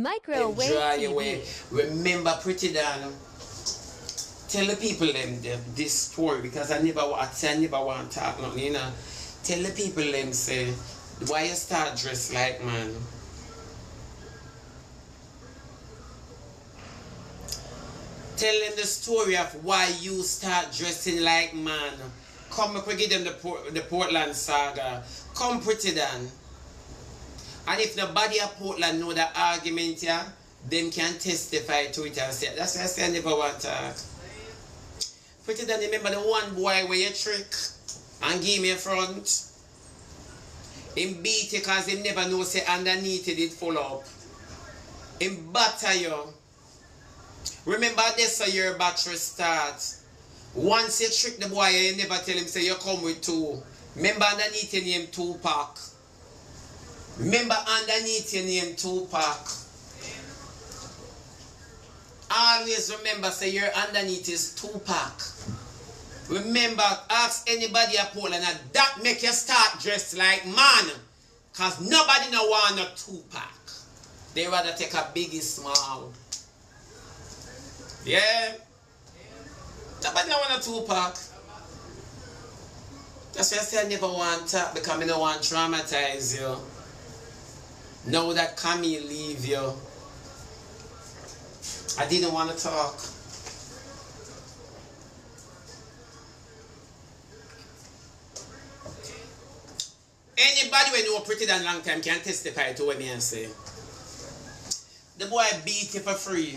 mykrowavetv. Remember Pretti Dan. Tell the people them this story because I never want to talk nothing, you know. Tell the people them say why you start dressed like man. Tell them the story of why you start dressing like man. Come, we give them the Portland saga. Come, Pretti Dan. And if nobody at Portland know the argument here, them can testify to it and say, that's why I say I never want to talk. Pretti Dan, remember the one boy where you trick and give me a front? Him beat you because him never know say underneath it full up. Him batter you. Remember this how your battery starts. Once you trick the boy, you never tell him say you come with two. Remember underneath your name 2-pack. Remember underneath your name 2-pack. Always remember say your underneath is 2-pack. Remember, ask anybody at Poland and that make you start dressed like man. Cause nobody no want a 2-pack. They rather take a biggie small. Yeah. Nobody no want a 2-pack. That's why I say I never want to because I don't want to traumatize you. Now that Camille leave you, I didn't want to talk. Anybody who know Pretti Dan long time can testify to what me and say. The boy beat you for free.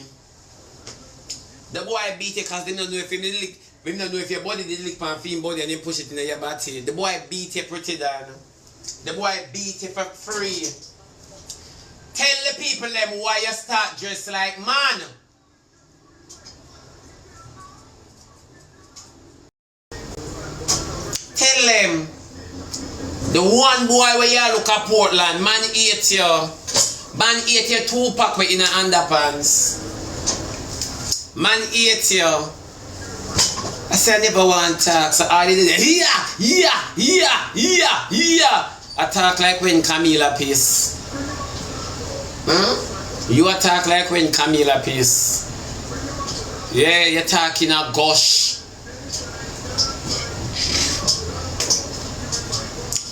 The boy beat you because they don't know if you lick. We don't know if your body did lick on film body and you push it in your body. The boy beat you Pretti Dan. The boy beat you for free. Tell the people them why you start dressed like man. Tell them. The one boy where you look at Portland, man ate you. Man ate you 2-pack with in a underpants. Man ate you. I said I never want to talk, so all they did I talk like when Camila piece. Huh? You attack like when Camila piece. Yeah, you're talking a gush.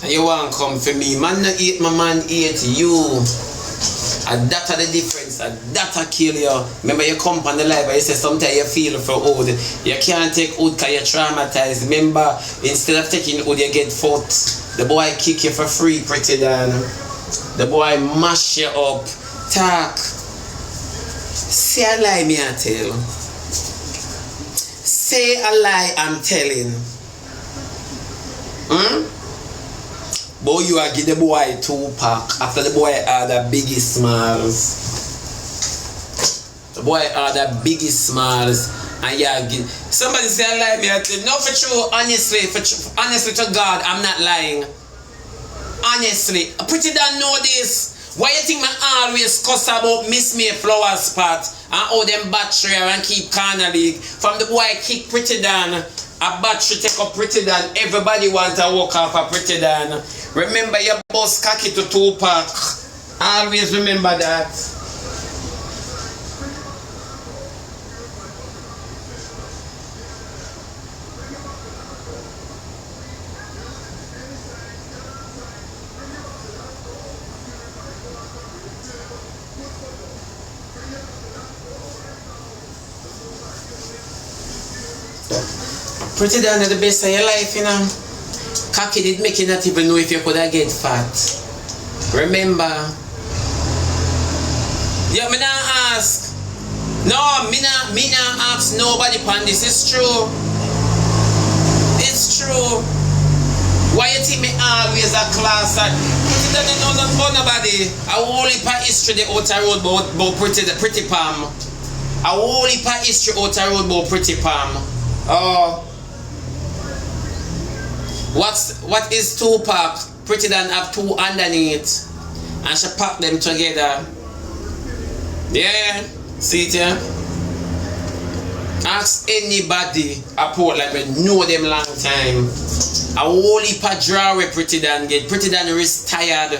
And you want to come for me. Man not eat my man eat you. And that's the difference. And that'll kill you. Remember you come on the live and you say sometimes you feel for old. You can't take old because you're traumatized. Remember, instead of taking old you get foot. The boy kick you for free, Pretti Dan. The boy mash you up. Talk. Say a lie me I tell. Say a lie I'm telling. Boy, you are give the boy 2-pack after the boy had the biggest smiles. The boy had the biggest smiles and you give. Somebody say a lie me I tell. No, for true, honestly to God, I'm not lying. Honestly, Pretti Dan know this. Why you think I always cuss about Miss May flower spot and how them battery and keep corner league? From the boy kick Pretti Dan, a battery take up Pretti Dan, everybody want to walk off a Pretti Dan. Remember your boss cocky to 2-pack. Always remember that. Pretti Dan the best of your life, you know. Cocky did make you not even know if you could have get fat. Remember. Yeah, me not ask. No, me not ask nobody upon this. It's true. It's true. Why you think me always a class at Pretti Dan know nothing about nobody. I only part history the outer road about Pretti Palm. I only part history outer road about Pretti Palm. Oh. What is 2-pack? Pretti Dan have 2 underneath. And she pack them together. Yeah. See it here? Ask anybody at Portland we know them long time. A whole heap of draw where Pretti Dan get. Pretti Dan is tired.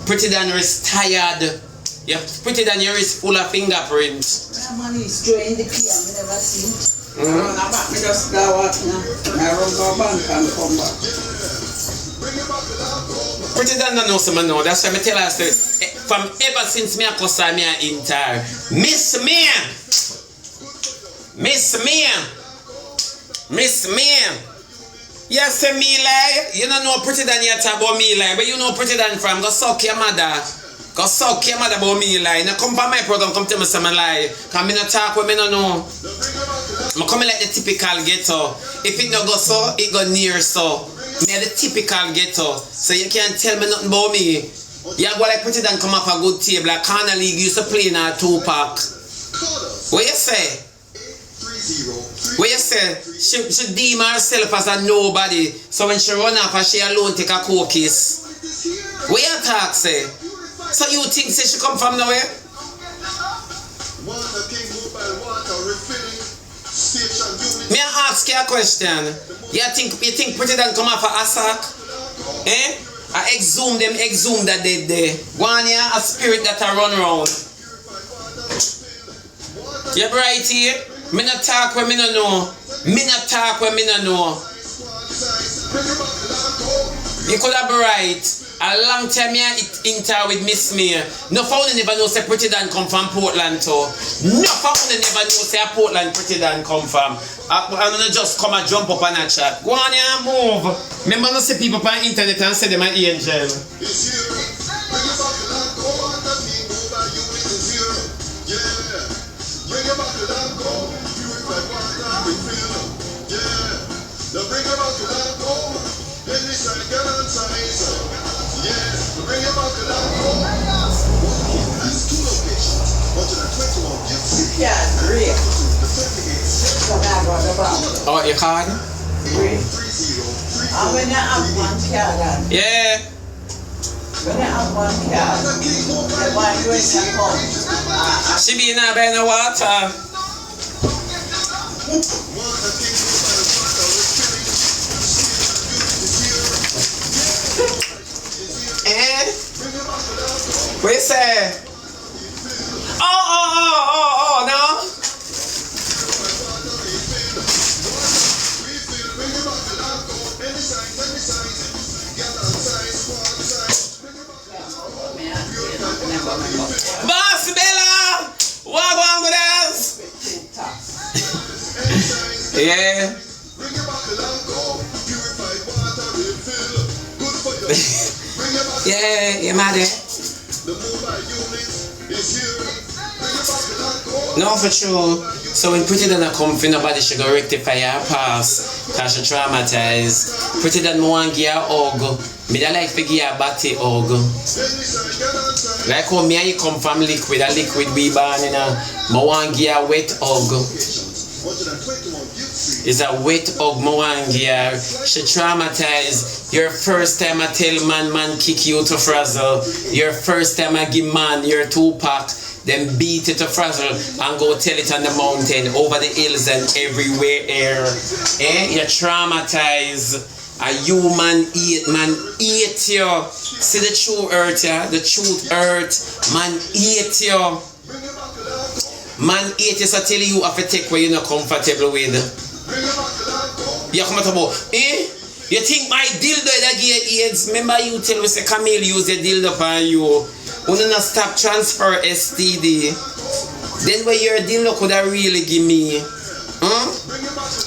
Pretti Dan is tired. You put it on your wrist full of fingerprints. Man is throwing the key and never see it. I just go out now. I run go bank and come back. Pretty than I know someone know. That's why I tell us from ever since me a customer me a enter. Miss me. Yes, me lie. You don't know pretty than you talk about me lie, but you know pretty than from go suck your mother. Go suck your mother about me lie. Now come by my program, come tell me some lie. Cause me not talk with me no know. I'm coming like the typical ghetto. If it no go so, it go near so. Me the typical ghetto. So you can't tell me nothing about me. You go like pretty than come off a good table. Like Corner League used to play in a 2-pack. What you say? What you say? She deem herself as a nobody. So when she run off, she alone take a cookies. What you talk say? So you think say she come from nowhere? May I ask you a question? You think pretty than come off a sack? Eh? I exhume that they there. One year a spirit that I run around. You bright here? Me not talk when me no know. Me not talk when me no know. You could have bright. A long time you inter with Miss Me. No found never know say Pretty Dan come from Portland too. No found never know say Portland Pretty Dan come from. I don't just come and jump up on a chat. Go on here and move. Remember no see people on the internet and say them an angel. Yeah, great. Oh, your card? When you have one card, Yeah. when you have one card, the one you in your phone. She be not buying no water. Eh? What you say? Oh, no. Boss Bella! What wrong with us? Yeah. Yeah, you mad eh? No, for sure. So when Pretty Dan come for nobody she go rectify her past cause she traumatized. Pretty Dan me want give her hug. Me da like to give her body hug. Like how me and you come from liquid, a liquid we born in a me want give her wet hug. It's a wet hug me want give her. She traumatized. Your first time I tell man kick you to frazzle. Your first time I give man your 2-pack. Then beat it to frazzle and go tell it on the mountain, over the hills and everywhere. Eh? You're traumatized. A human man eat you. See the true earth, yeah? The truth earth. Man eat you. Man eat you, so tell you have to take what you're not comfortable with. You come about, eh? You think my dildo that give AIDS? Remember you tell me say Camille use your dildo on you. You not stop transfer STD. Then when your dildo could have really give me?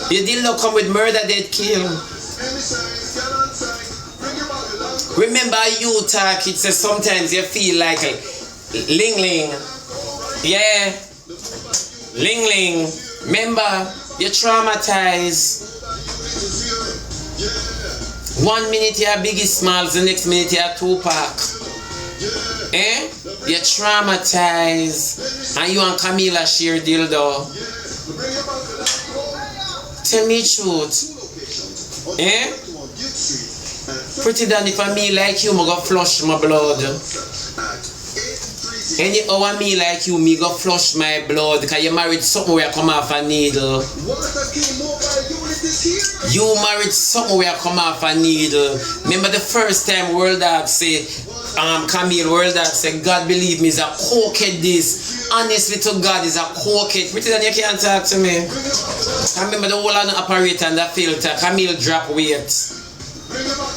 Your dildo come with murder, dead, kill. Remember you talk, it says sometimes you feel like a ling. Yeah. Ling. Remember, you're traumatized. 1 minute you have Biggie Smalls, the next minute you have 2-pack. Eh? You're traumatized. And you and Camila share dildo. Tell me the truth. Eh? Pretty Dan, if I me like you, I go flush my blood. Any other me like you, me go flush my blood. Because you married something where I come off a needle. You married something where I come off a needle. Remember the first time World Dog say, Camille World that said, God believe me, is a cokehead this. Honestly to God, is a cokehead. Pretty than you can't talk to me. I remember the whole of the operator and the filter. Camille drop weight.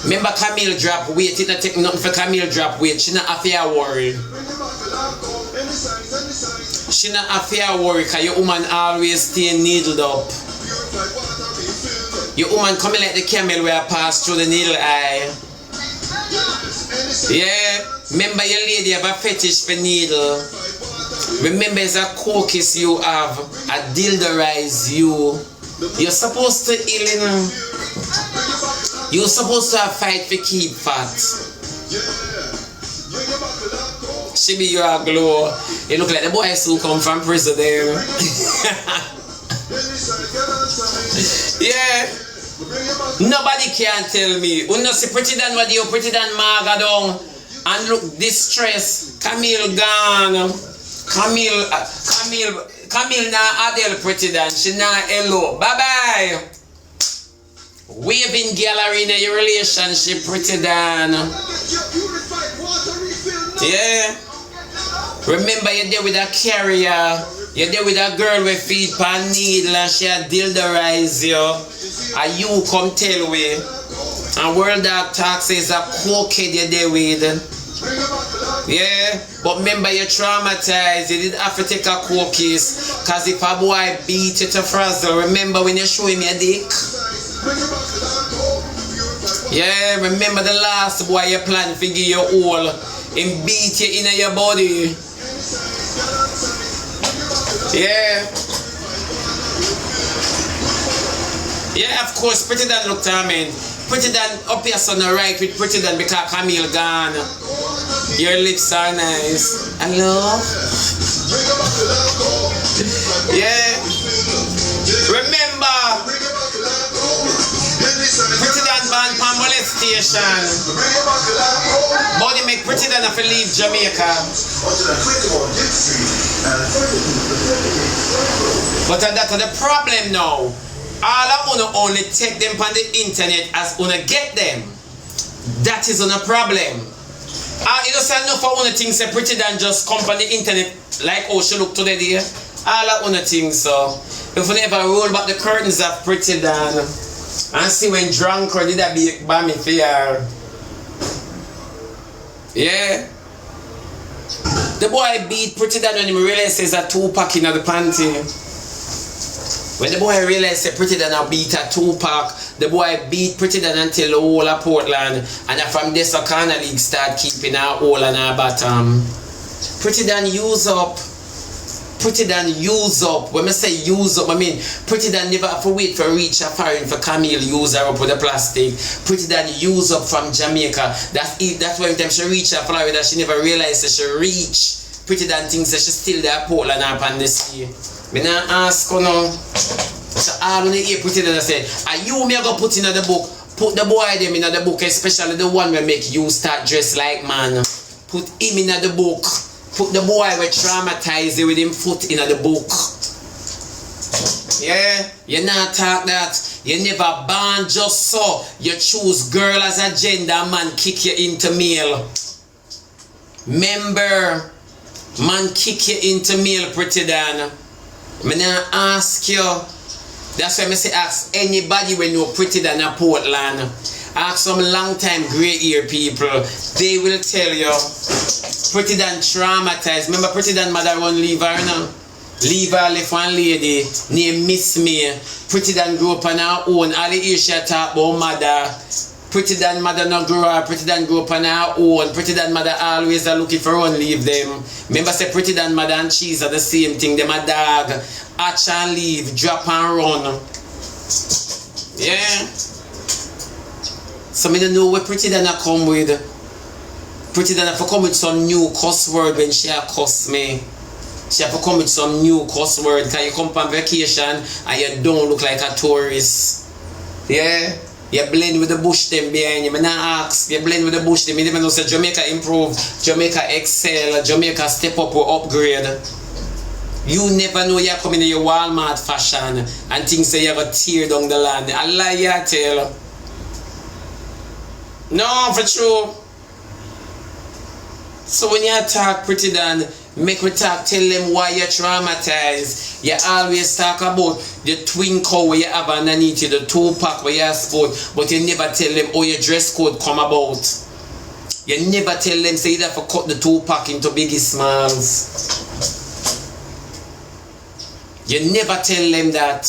Remember Camille drop weight. It don't take nothing for Camille drop weight. She not have to worry. She not have to worry because your woman always stay needled up. Your woman coming like the camel where I pass through the needle eye. Yeah, remember your lady have a fetish for needle. Remember it's a cookies you have, a dilderize you. You're supposed to heal, you know. You're supposed to have fight for keep fat. She be your glow. You look like the boys who come from prison there. Yeah. Nobody can tell me. You know, see pretty than what you pretty than Marga down and look distressed. Camille gone. Camille now Adele pretty than she now hello. Bye bye. Waving gallery in your relationship pretty than. Yeah. Remember you're there with a carrier. You're there with a girl with feet pan needle and she a dilderize you. And you come tell me. And World Dog Talk says a cokehead you're there with. Yeah. But remember you're traumatized. You didn't have to take a cookies. Cause if a boy beat you to frazzle, remember when you show him your dick? Yeah, remember the last boy you planned to give you all and beat you in your body. Yeah. Yeah, of course, Pretty Dan looked at me. Pretty Dan up here on the right with Pretty Dan because Camille gone. Your lips are nice. Hello? Yeah. Remember, Pretty Dan banned from molestation. Body make Pretty Dan have to leave Jamaica. But that's the problem now. All I wanna only take them on the internet as wanna get them. That is on a problem. You don't say enough for one thing say Pretty Dan just come on the internet like how she look today there. All I wanna think so. If we never roll back the curtains of Pretty Dan and see when drunk or did that be by me fear. Yeah. The boy beat Pretty Dan when he realized there's a 2-pack in the panty. When the boy realized that Pretty Dan beat a 2-pack, the boy beat Pretty Dan until the whole of Portland. And from this a corner league start keeping her hole and her bottom. Pretty Dan use up. Pretty Dan use up. When I say use up, I mean Pretty Dan never have to wait for reach a foreign for Camille use her up with the plastic. Pretty Dan use up from Jamaica. That's why time she reach her Florida, she never realized that she reach. Pretty Dan thinks that she still there Portland up on the sea. Me not ask you now. So all when you hear Pretty Dan say, are you me go put in the book? Put the boy them in the book, especially the one where make you start dress like man. Put him in the book. Put the boy where traumatize you with him foot in the book. Yeah, you not talk that. You never born just so. You choose girl as a gender, man kick you into male. Remember, man kick you into male, Pretty Dan. I now ask you. That's why I say ask anybody when you Pretty Dan in Portland. Ask some long time grey hair people. They will tell you. Pretty Dan traumatized. Remember Pretty Dan mother won't leave her now? Leave her left one lady named Miss Me. Pretty Dan grew up on her own. All the years she talk about mother. Pretty Dan mother not grow up. Pretty Dan grew up on her own. Pretty Dan mother always are looking for one leave them. Remember say Pretty Dan mother and cheese are the same thing. Them a dog. Hatch and leave. Drop and run. Yeah. So I don't know where Pretty Dan come with. Pretty Dan have to come with some new cuss word when she cuss me. She have to come with some new cuss word because you come on vacation and you don't look like a tourist. Yeah? You blend with the bush them behind you. I not ask. You blend with the bush them. You never know say Jamaica improve, Jamaica excel, Jamaica step up or upgrade. You never know you're coming in your Walmart fashion and things say you're going to tear down the land. I lie you tell. No, for true. So when you talk pretty Dan, make we talk, tell them why you're traumatized. You always talk about the twin cow where you have underneath you, the 2-pack where you have sport, but you never tell them how your dress code come about. You never tell them say you have to cut the 2-pack into biggie smalls. You never tell them that.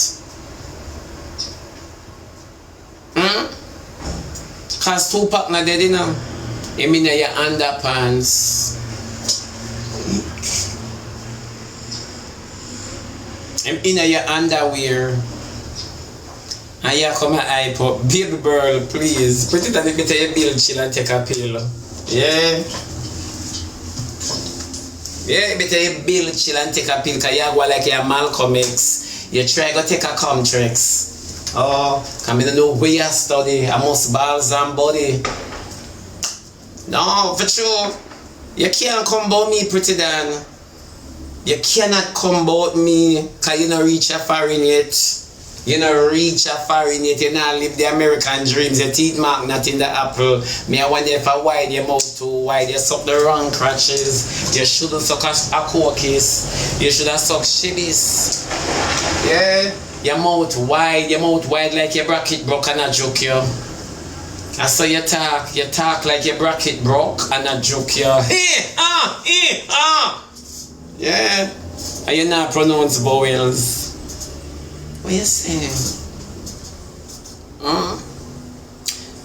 Cause 2-pack not dead enough. You mean your underpants. I'm in your underwear. And you come and hype up. Baby girl, please. Put it on the bit of your bill, chill and take a pill. Yeah. Yeah, bit of your bill, chill and take a pill. Because you go like you're Malcolm X. You try to take a Comtrex. Oh, come in know where you study. I must balls and body. No, for sure. You can't come about me, Pretty Dan. You cannot come about me because you don't reach a foreign yet. You don't reach a foreign yet. You don't live the American dreams. Your teeth mark not in the apple. Me, I wonder if I wide your mouth too wide. You suck the wrong crutches. You shouldn't suck a cookies. You should have sucked shibis. Yeah. Your mouth wide like your bracket broke and I joke you. I saw you talk like your bracket broke and I joke you. Yeah. And you not pronounce vowels. What you saying?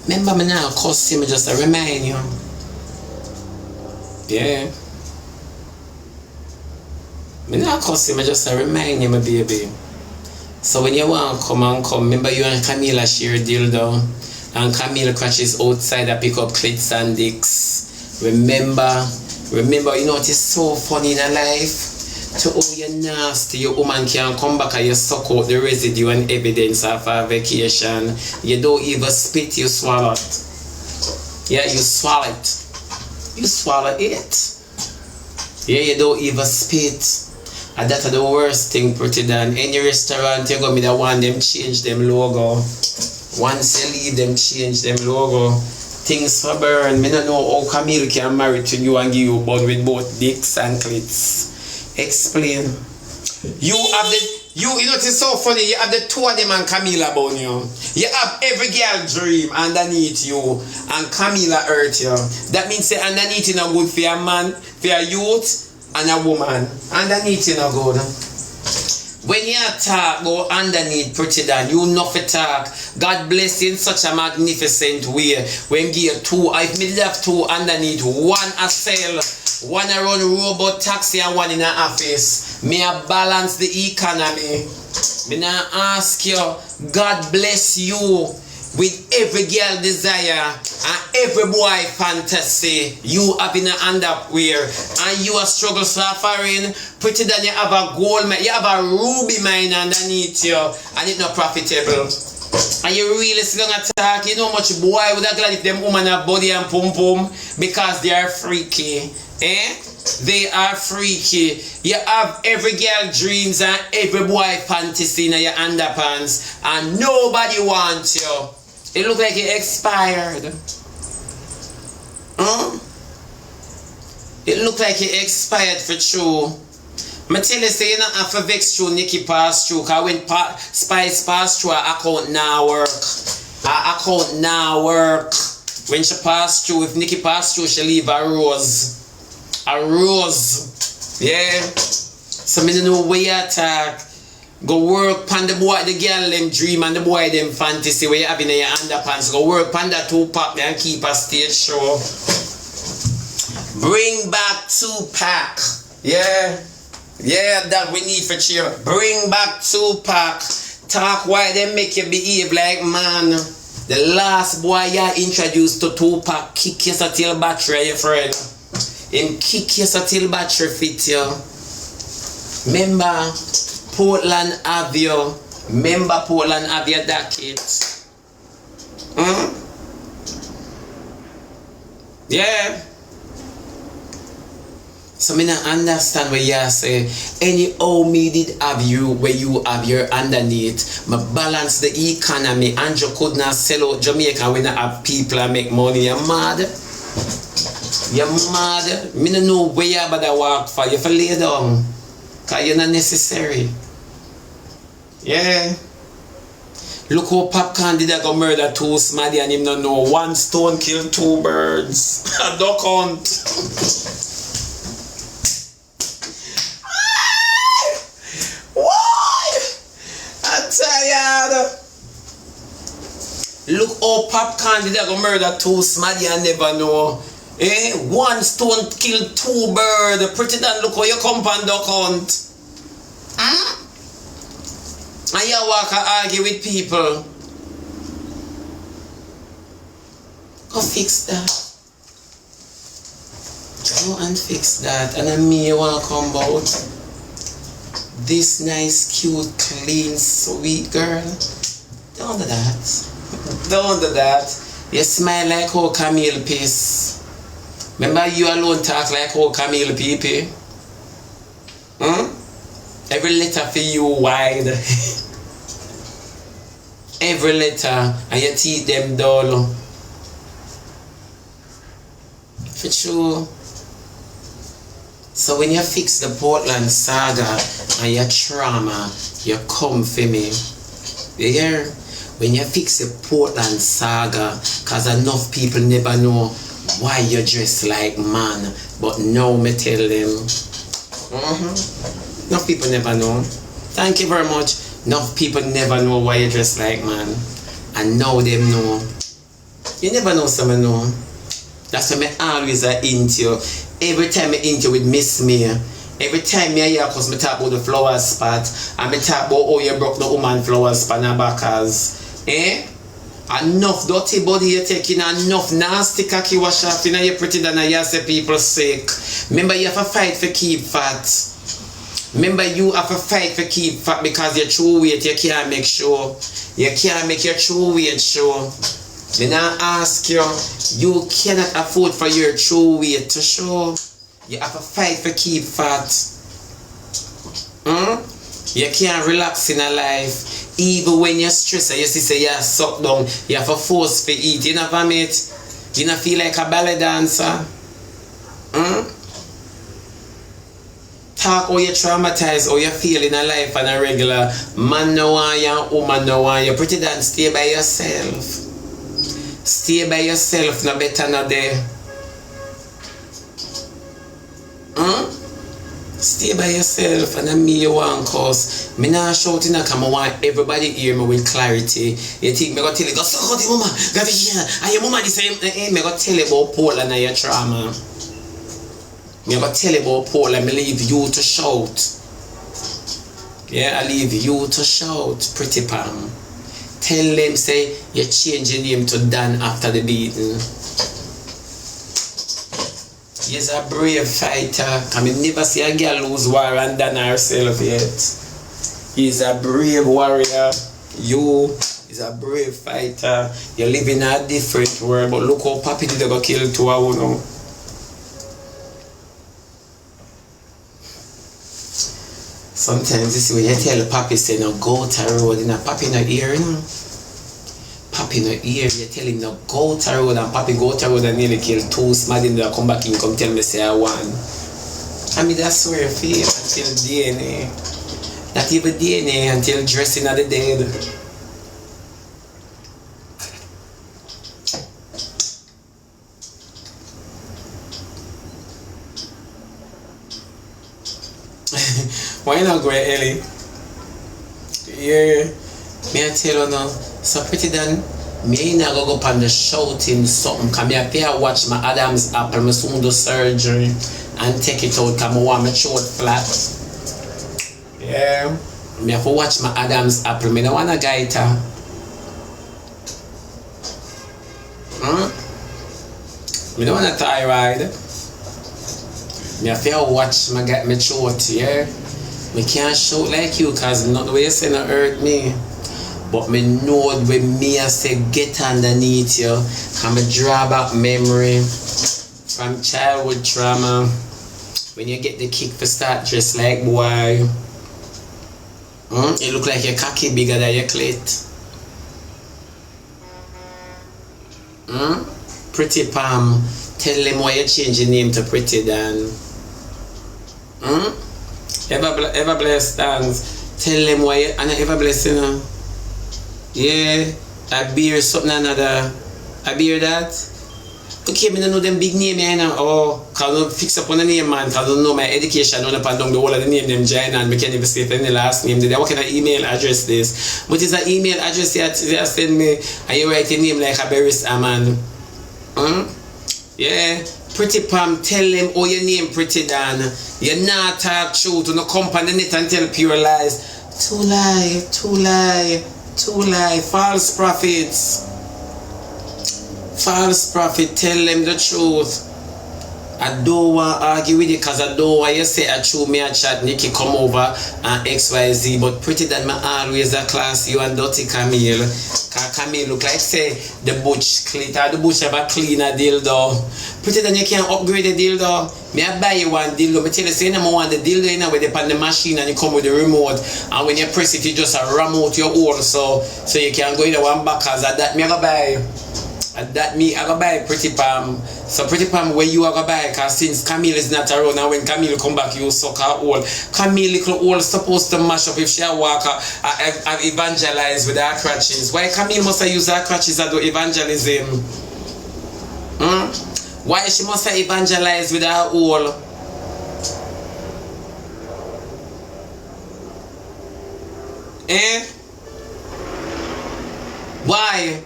Remember me now cuss you, me just to remind you. Yeah. Me now cuss you, me just to remind you, my baby. So when you want to come, remember you and Camila share dildo. And Camila crashes outside and pick up clits and dicks. Remember, you know it is so funny in a life. To oh you're nasty, your woman can come back and you suck out the residue and evidence of a vacation. You don't even spit, you swallow it. Yeah, you swallow it. You swallow it. Yeah, you don't even spit. And that's the worst thing, Pretty Dan. Any restaurant you go, me the one them change them logo. Once you leave them, change them logo. Things for burn. Me don't know how Camille can marry to you and give you bud with both dicks and clits. Explain. You know it's so funny. You have the two of them and Camila about you. You have every girl dream underneath you and Camila hurt you. That means say underneath you not good for a man, for a youth and a woman. Underneath you not good. When you talk go underneath, Pretty Dan, you know for talk. God bless you in such a magnificent way. When give you two, if me left two underneath, one a sell, one a run robot taxi and one in an office. Me a balance the economy. Me now ask you, God bless you with every girl desire and every boy fantasy. You have in an underwear and you are struggle suffering. Pretty Dan, you have a gold mine, you have a ruby mine underneath you and it's not profitable. And you really still gonna talk, you know much boy would have glad if them woman have body and pum pum because they are freaky. They are freaky. You have every girl dreams and every boy fantasy in your underpants and nobody wants you. It look like it expired. It look like it expired for true. I tell you, say you don't have to vex through Nikki pass through. Because when Spice pass through, her account now work. Her account now work. When she pass through, if Nikki pass through, she leave a rose. A rose. Yeah. So I don't know where you attack. Go work pan the boy, the girl them dream and the boy them fantasy where you have in your underpants. Go work pan that 2-pack and keep a stage show. Bring back 2-pack. Yeah. Yeah, that we need for cheer. Bring back 2-pack. Talk why they make you behave like man. The last boy you introduced to 2-pack kick you till battery, your friend. Him kick you till battery fit you. Remember Portland Avenue. Remember Portland Avenue that kid. Yeah. So me not understand what you say. Anyhow me did have you where you have your underneath. Me balance the economy. Andrew could not sell out Jamaica when I have people and make money. You mad? You're mad. Me no know where you better walk for. You have to lay down. Because you're not necessary. Yeah. Look how Popcorn did go murder 2 smaddy and him no know. 1 stone kill 2 birds. I don't count. Why? I'm tired. Look how Popcorn did go murder 2 smaddy and never know. 1 stone kill 2 birds. Pretty than look how you come and don't count. And you walk and argue with people. Go fix that. Go and fix that. And then me you want to come about this nice, cute, clean, sweet girl. Don't do that. Don't do that. You smile like how Camille piss. Remember you alone talk like how Camille pee. Every letter for you wide. Every letter and your teeth them dull. For sure. So when you fix the Portland saga and your trauma, you come for me. You hear? When you fix the Portland saga, cause enough people never know why you dress like man. But now me tell them. Enough people never know. Thank you very much. Enough people never know why you dress like man. And now them know. You never know someone know. That's why I always are into you. Every time I into with Miss Me. Every time I hear cause me talk about the flower spot. And me talk about how you broke the woman flower spot and backers. Enough dirty body you taking, enough nasty cocky wash off in your pretty than you say people sick. Remember you have to fight for keep fat. Remember you have to fight for keep fat because your true weight you can't make sure. You can't make your true weight sure. Then I ask you, you cannot afford for your true weight to show. You have to fight for keep fat. You can't relax in a life. Even when you're stressed, you see say you suck down, you have to force for eat. You know what I mean? You don't feel like a ballet dancer. Talk how you traumatized, how you feel in a life and a regular. Man no want you, woman no want you. Pretty than stay by yourself. Stay by yourself, no better no there. Stay by yourself and then me you want cause. Me not shouting like I want everybody hear me with clarity. You think me go tell you, go suck out the mama, got it here. And your mama the same. Me go tell you about Portland and your trauma. Me go tell you about Portland, me leave you to shout. Yeah, I leave you to shout, Pretty Pam. Tell them say you change your name to Dan after the beating. He's a brave fighter. I mean, never see a girl lose war and done herself yet. He's a brave warrior. You is a brave fighter. You live in a different world, but look how Papi did go kill 2 of you. Sometimes you see when you tell Papi say no go to road, and Papi no ear, you know. Papi no ear, you tell him no go to road and Papi go to road and nearly kill 2 smart in there, come back in, come tell me say I won. I mean that's where you feel until DNA. Not even DNA until dressing at the dead. Why not go Ellie? Yeah. Me I tell you now, so Pretty than me not go up on the shouting something, cause me I pay watch my Adam's apple, me soon do surgery and take it out cause I want my throat flat. Yeah. Me have to watch my Adam's apple, me don't want a gaiter. Me don't want a thyroid. Me have to watch my throat, yeah. Me can't shout like you cause not the way you say no hurt me. But me know when me I say get underneath you, can me draw back memory from childhood trauma. When you get the kick for start dress like boy. It look like your cocky bigger than your clit. Pretty Pam, Tell them why you change your name to Pretti Dan. Ever blessed thanks. Tell them why you, and ever blessed, you know. Yeah, I bear something another. I bear that. Okay, I don't know them big name, you know. Oh, because I don't fix up on the name, man. Because I don't know my education. I don't know the whole of the name, them China, and I can't even say any last name. What kind of email address this? But it's an email address they send me, and you write a name like a barrister, man. Yeah. Pretti Pam, tell them oh your name Pretti Dan. You not talk truth to no company net and tell pure lies. Too lie, too lie, too lie. False prophets. False prophet, tell them the truth. I don't want to argue with you because I don't want you say I true me a chat Nikki come over and XYZ, but Pretti Dan me always a class you and dirty Camille. Cause Camille look like say the butch clit or the butch have a cleaner dildo. Pretti Dan you can't upgrade the dildo. Me I buy you one dildo. Me tell you say you don't want the dildo in with the on the machine and you come with the remote, and when you press it you just ram out your hole so you can go in the one back cause that me I go buy. And that me I go buy Pretti Pam. So Pretti Pam where you I go buy cause since Camille is not around and when Camille come back you suck her hole. Camille little hole supposed to mash up if she walk I evangelize with her crutches. Why Camille must have use her crutches to do evangelism? Why she must have evangelize with her hole? Why?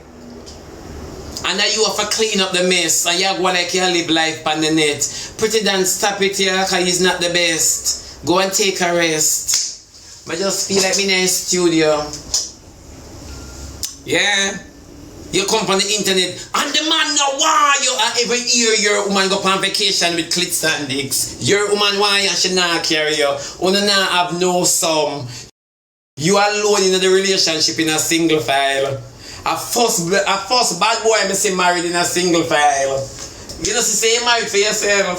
And now you have to clean up the mess and you go like you live life on the net. Pretti Dan stop it here because he's not the best. Go and take a rest. I just feel like me in a studio. Yeah. You come on the internet and the man now why you every year your woman go on vacation with clits and dicks. Your woman why and she not carry you. You not have no sum. You alone in the relationship in a single file. A first bad boy I say married in a single file. You know, say you married for yourself.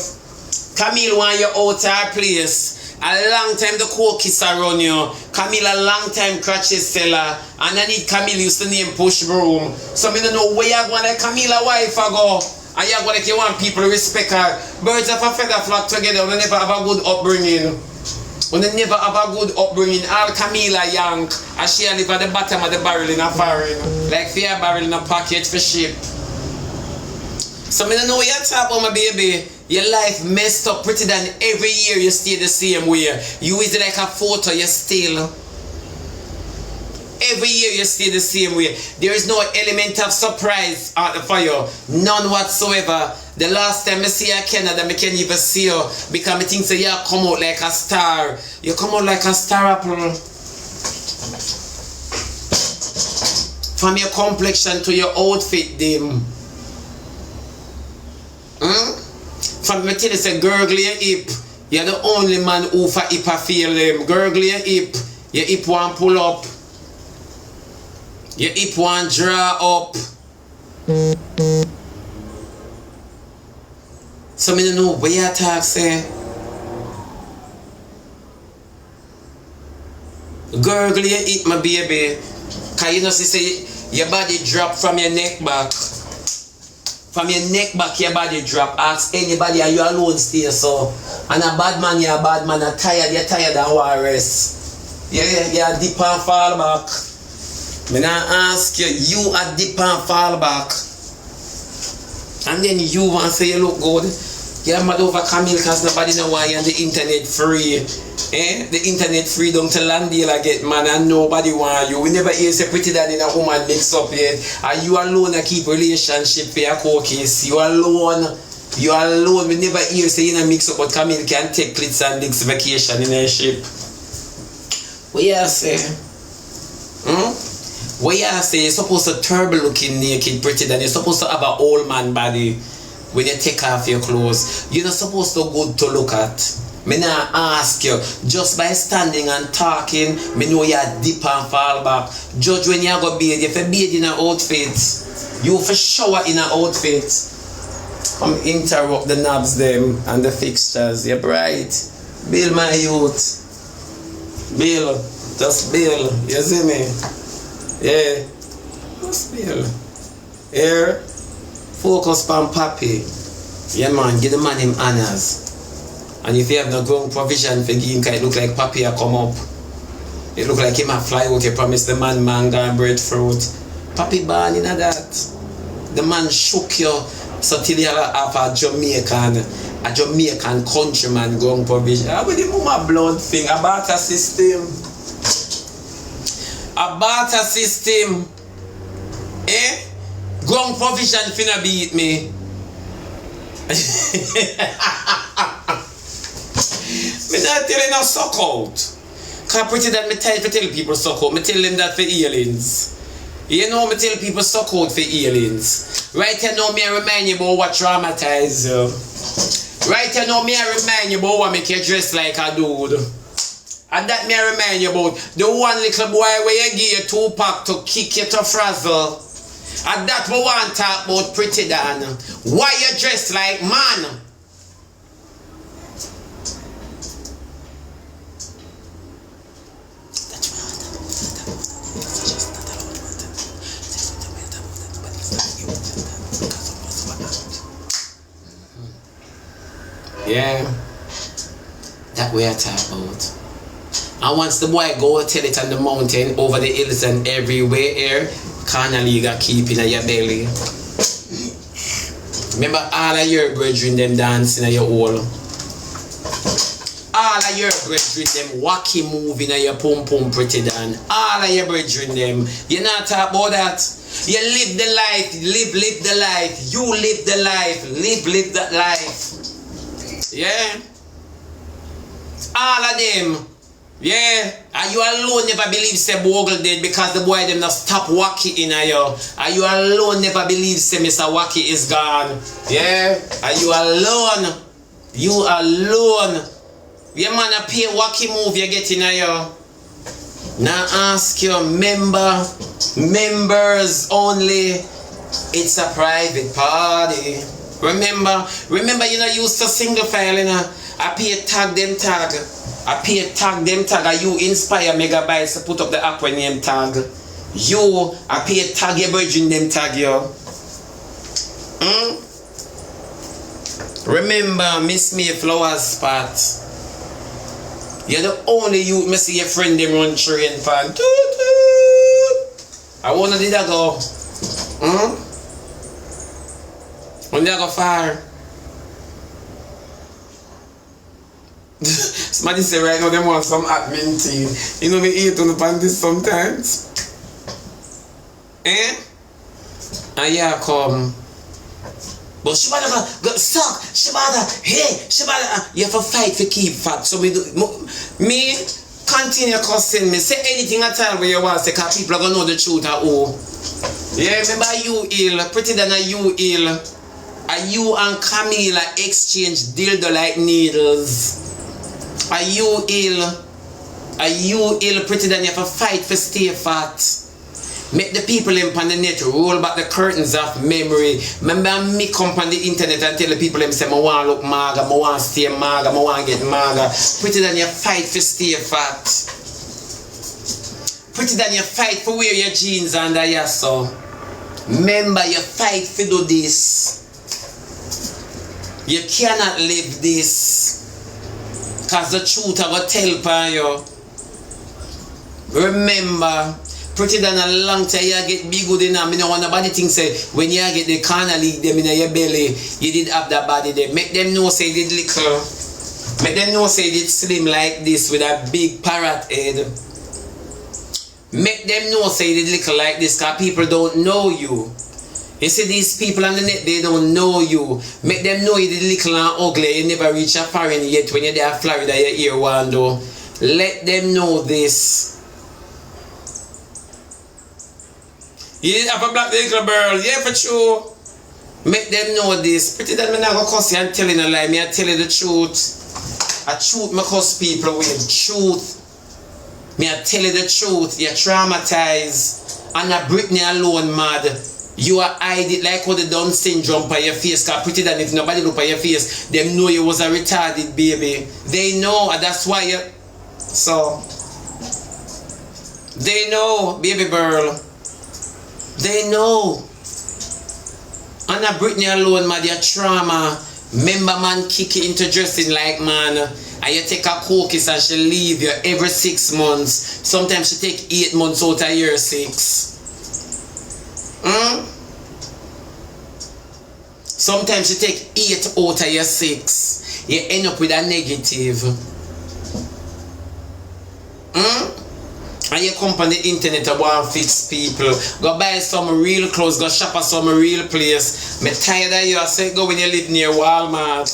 Camille want you out her place. A long time the coke kiss around you. Camille a long time crutches seller. And I need Camille used to name Push Broom. So I don't know where you going like Camille a wife a go. And you go like you want people to respect her. Birds of a feather flock together. We never have a good upbringing. When they never have a good upbringing, all Camilla yank, and she live at the bottom of the barrel in a foreign, like fear barrel in a pocket for ship. So I don't know what you're talking about, my baby. Your life messed up Pretti Dan. Every year you stay the same way. You is like a photo, you still. Every year you stay the same way. There is no element of surprise for you. None whatsoever. The last time I see you Canada, I can't even see you because I think so you come out like a star. You come out like a star apple. From your complexion to your outfit, them. From me tell you say gurgle your hip. You're the only man who for hip I feel them. Gurgle your hip. Your hip one pull up. Your hip one draw up. So I don't know where you talk say. Gurgle your hip, my baby. Cause you know say your body drop from your neck back. From your neck back your body drop. Ask anybody, are you alone stay so? And a bad man, you're a bad man, you're tired and want rest. Yeah, dip and fall back. Me not ask you, you a dip and fall back. And then you want to say you look good. You're mad over Camille because nobody know why you're on the internet free. The internet free don't tell land deal I get man and nobody want you. We never hear say Pretti Dan in a woman mix up yet. And you alone a keep relationship for your cookies. You alone. You alone. We never hear say in a mix up but Camille can take clits and dicks vacation in a ship. What you say? What you say, you're supposed to turbo looking naked Pretti Dan. You're supposed to have an old man body when you take off your clothes. You're not supposed to good to look at. Me not ask you, just by standing and talking, me know you dip and fall back. Judge when you go bathe, if you bathe in an outfit, you for shower in an outfit. Come interrupt the knobs them and the fixtures, you're bright. Bill my youth. Bill, just Bill, you see me? Yeah, just Bill. Here, focus on Papi. Yeah man, give the man him honors. And if you have no ground provision for him, it look like Papi a come up. It look like him a fly out. You promise the man mango and breadfruit. Papi born in that. The man shook you so till you have a Jamaican countryman ground provision. I with the mama blood thing, a barter system. A barter system. Eh? Ground provision finna beat me. Me not telling no suck out. Cause pretty that me tell people suck out. Me tell them that for aliens. You know me tell people suck out for aliens. Right now me I remind you about what traumatize you. Right now me I remind you about what make you dress like a dude. And that me I remind you about the one little boy where you give you 2-pack to kick you to frazzle. And that we want to talk about Pretti Dan. Why you dress like man? Yeah, that way I talk about. And once the boy go tell it on the mountain, over the hills and everywhere, carnal you got keep in your belly. Remember all of your brethren them dancing at your hole. All of your brethren them wacky moving at your pum pum Pretti Dan. All of your brethren them. You not talk about that. You live the life, live the life. You live the life, live that life. Yeah. All of them. Yeah. Are you alone never believe say Bogle dead because the boy them not stop wacky in you? Are you alone never believe say Mr. Wacky is gone? Yeah. Are you alone? You alone. Yeah man a pay wacky move you get in you. Now ask your members only. It's a private party. Remember you know used to single file, you know. I pay tag them tag. I pay tag them tag. Are you inspire megabytes to put up the acronym tag? You I pay tag your virgin them tag yo. Remember Miss Mayflower's spot. You're the only you me see your friend them run train fan. I wanna did that go. When they go far. Somebody say right now they want some admin team. You know me eat on the panties sometimes. Eh? And yeah come. But Shebada go suck. Shebada, hey, Shebada. You have to fight for keep fat. So me continue cussing me. Say anything at all where you want to say because people are gonna know the truth at all. Yeah, remember you ill, Pretti Dan you ill. Are you and Camila exchange dildo like needles? Are you ill? Are you ill, Pretti Dan? You have to fight for stay fat. Make the people in on the net roll back the curtains of memory. Remember me come on the internet and tell the people them say I want to look maga, I want to stay maga, I want to get maga. Pretti Dan you fight for stay fat. Pretti Dan you fight for wear your jeans under your so. Remember you fight for do this. You cannot live this. Cause the truth I will tell upon you. Remember, Pretti Dan a long time you get big good enough. I don't want nobody think say when you get the corner leak them in your belly, you did have that body there. Make them know say you did little. Make them know say you did slim like this with a big parrot head. Make them know say you did little like this because people don't know you. You see these people on the net, they don't know you. Make them know you did little and ugly. You never reach a foreign yet. When you're there in Florida, your ear one though. Let them know this. You did have a black little girl, yeah for sure. Make them know this. Pretti Dan me not go cuss you and telling a lie. Me I tell you the truth. A truth me cuss people with. Truth. Me I tell you the truth. You're traumatized. And a Britney alone mad. You are hide it like how the Down syndrome by your face. Cause Pretti Dan if nobody look at your face, them know you was a retarded baby. They know and that's why you so they know, baby girl. They know. And a Britney alone, man, your trauma. Remember man kick you into dressing like man, and you take a cookies and she leave you every 6 months. Sometimes she take 8 months out of year 6. Sometimes she take 8 out of year 6. You end up with a negative. And you come on the internet to go and fix people. Go buy some real clothes, go shop at some real place. Me tired of you. I say go when you live near Walmart.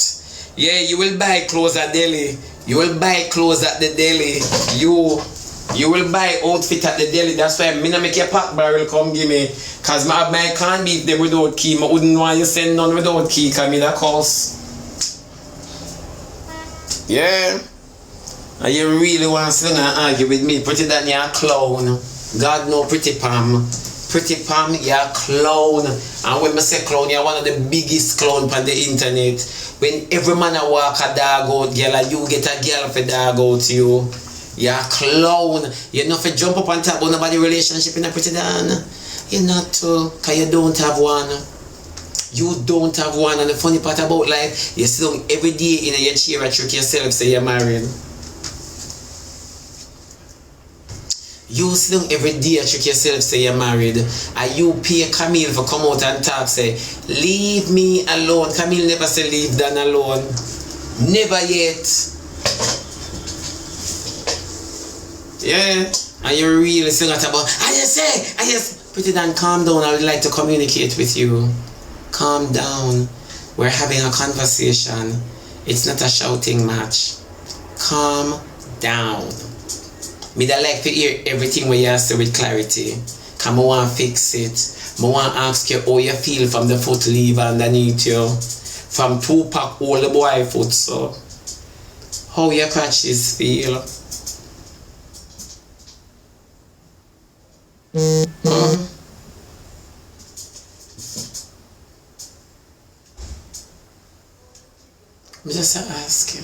Yeah, you will buy clothes at deli. You will buy clothes at the deli. You will buy outfit at the deli. That's why me not make your pack barrel come give me. Cause I can't beat them without key. I wouldn't want you send none without key. Cause me that cost. Yeah. And you really want to sit down and argue with me? Pretty that you're a clown. God know Pretty Pam. Pretty Pam, you're a clown. And when I say clown, you're one of the biggest clown on the internet. When every man a walk a dog out, girl, and you get a girl for dog out you. You're a clown. You're not for jump up and talk about nobody relationship in a Pretty Dan. You're not to, because you don't have one. You don't have one. And the funny part about life, you sit down every day in your chair and trick yourself say you're married. You sit down every day and trick yourself say you're married. And you pay Camille for come out and talk say, leave me alone. Camille never say leave Dan alone. Never yet. Yeah. And you really sing about, I just Pretty Dan, calm down. I would like to communicate with you. Calm down. We're having a conversation. It's not a shouting match. Calm down. Me da like to hear everything what you say with clarity. Cause I want to fix it. I want to ask you how you feel from the foot lever underneath you. From 2-pack all the boy foot so. How your crutches feel. I just ask you.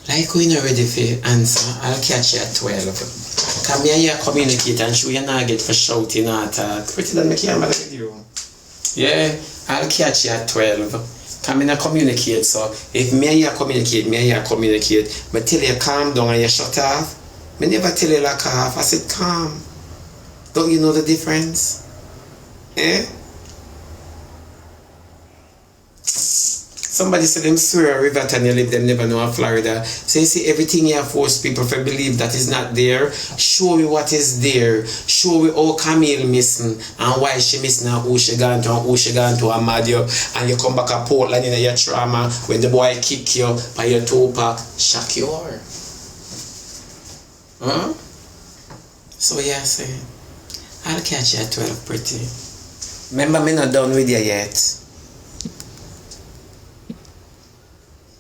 Like we not ready for answer, I'll catch you at 12. Come here communicate and show you not get for shouting or talk. Pretty than me can't with you. Yeah, I'll catch you at 12. Come in and communicate. So if me and you communicate, but tell you calm down and you shut off. Me never tell you like off. I said calm. Don't you know the difference? Eh? Somebody said them swear a river and you live them never know in Florida. So you see everything you force people to believe that is not there. Show me what is there. Show me how Camille missing and why she missing and who she gone to and who she gone to and mad you. And you come back to Portland in your trauma when the boy kick you by your 2-pack. Shock you or. Huh? So yeah, say I'll catch you at 12 Pretty. Remember me not done with you yet.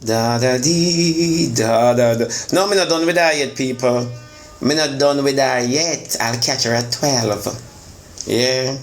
Da da dee da da da. No, me not done with her yet, people. Me not done with her yet. I'll catch her at 12. Yeah.